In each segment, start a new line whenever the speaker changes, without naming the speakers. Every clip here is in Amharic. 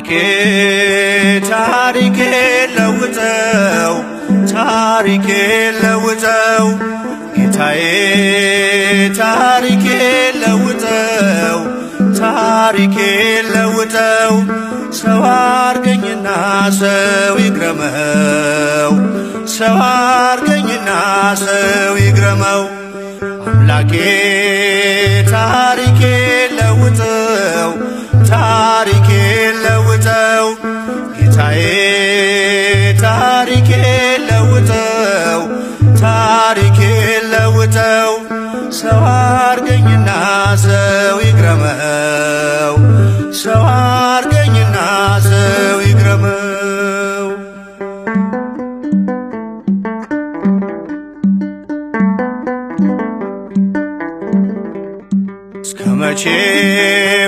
አምላኬ ታሪኬ ለውጠው ታሪኬ ለውጠው ጌታዬ ታሪኬ ለውጠው ታሪኬ ለውጠው ሰው አርገኝና ሰው ይግረመው ሰው አርገኝና ሰው ይግረመው አምላኬ ታሪኬ ለውጠው ታሪኬ ለውጠው ጌታዬ ታሪኬ ለውጠው ታሪኬ ለውጠው ሰው አርገኝና ሰው ይግረመው ሰው አርገኝና ሰው ይግረመው እስከ መቼ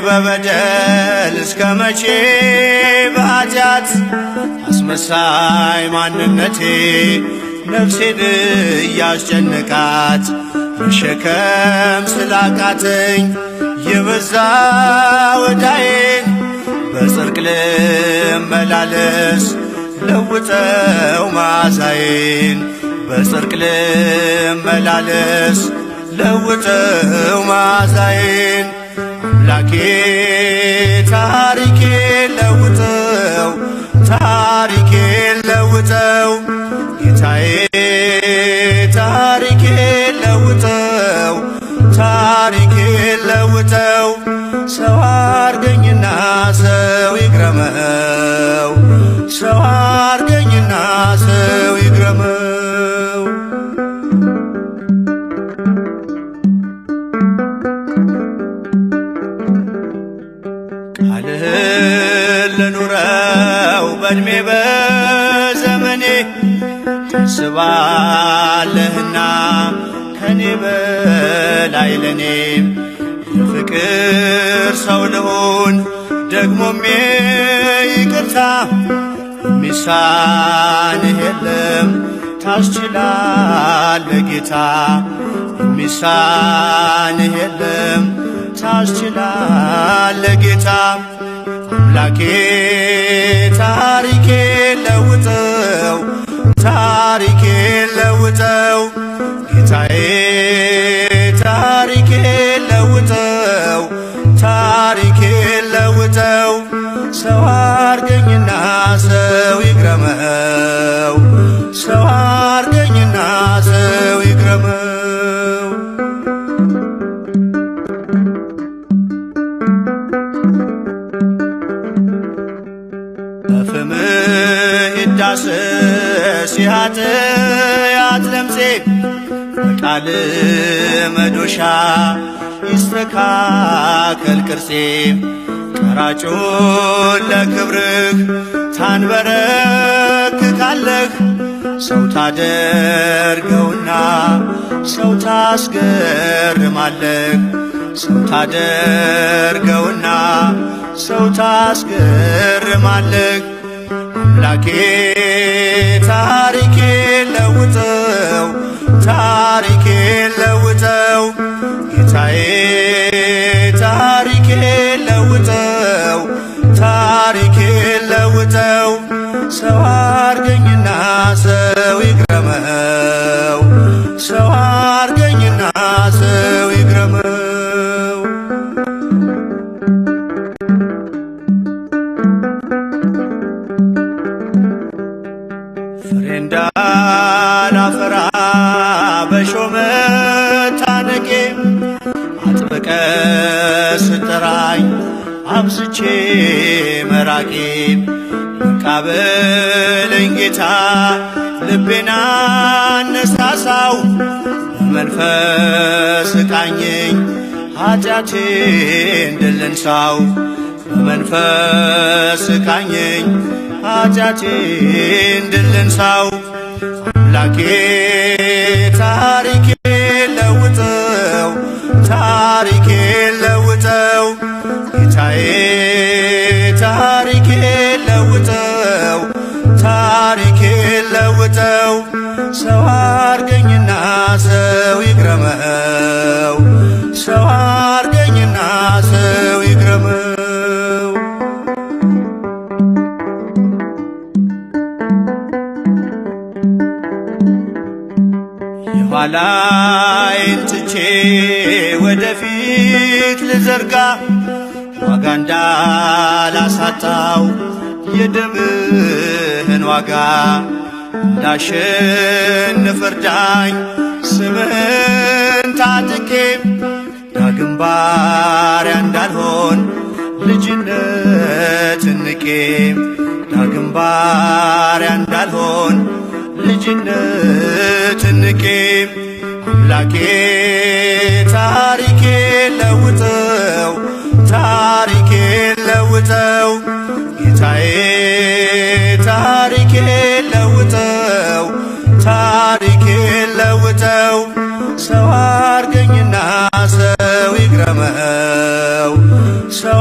በበደል እስከ መቼ በኃጢአት አስመሳይ ማንነቴ ነፍሴን እያስጨነቃት መሸከም ስላቃተኝ የበዛ ወዳዬን በጽድቅ ልመላለስ ለውጠው መዓዛዬን በጽድቅ ልመላለስ ለውጠው መዓዛዬን አምላኬ ታሪኬ ለውጠው ታሪኬ ለውጠው ጌታዬ ታሪኬ ለውጠው ታሪኬ ለውጠው ሰው አርገኝና ሰው ይግረመው ሰው አርገኝና ሰው ይግረመው ቃልህን ልኑረው በዕድሜ በዘመኔ ታስባለህና ከኔ በላይ ለኔ የፍቅር ሰው ልሁን ደግሞም ይቅርታ የሚሳንህ የለም ታስችላለህ ጌታ የሚሳንህ የለም ታስችላለህ ጌታ አምላኬ ታሪኬ ለውጠው ታሪኬ ለውጠው ጌታዬ ታሪኬ ለውጠው ታሪኬ ለውጠው ሰው አርገኝና ሰው ይግረመው ሰው አርገኝና ሰው ይግረመው በፍምህ ይዳሰስ የኃጢአት ለምሴ በቃል መዶሻ ይስተካከል ቅርጼ ቀራጩን ለክብርህ ታንበረክካለህ ሰው ታደርገውና ሰው ታስገርማለህ ሰው ታደርገውና ሰው ታስገርማለህ አምላኬ ታሪኬ ለውጠው ታሪኬ ለውጠው ጌታዬ ታሪኬ ለውጠው ታሪኬ ለውጠው ሰው አርገኝና ሰው ይግረመው ሰው አርገኝና ሰው ይግረመው ፍሬ እንዳላፈራ በሾህ መታነቄ አጥብቀ ስጠራኝ አብዝቼ መራቄ በቃ በለኝ ጌታ ልቤን አነሳሳው በመንፈስ ቃኘኝ ኃጢአቴን ድል ልንሳው በመንፈስ ቃኘኝ ኃጢአቴን ድል ልንሳው አምላኬ ታሪኬ ለውጠው ታሪኬ ለውጠው ጌታዬ ታሪኬ ለውጠው ታሪኬ ለውጠው ሰው አርገኝና ሰው ይግረመው ሰው አርገኝና ሰው ይግረመው ፊቴን ትቼ ወደፊት ልዘርጋ ዋጋ እንዳላሳጣው የደምህን ዋጋ እንዳሸንፍ እርዳኝ ስምህን ታጥቄ ዳግም ባሪያ እንዳልሆን ልጅነትን ንቄ ዳግም ባሪያ እንዳልሆን ልጅነትን ንቄ አምላኬ ታሪኬን ለውጠው ታሪኬን ለውጠው ጌታዬ ታሪኬን ለውጠው ታሪኬን ለውጠው ሰው አርገኝና ሰው ይግረመው ሰው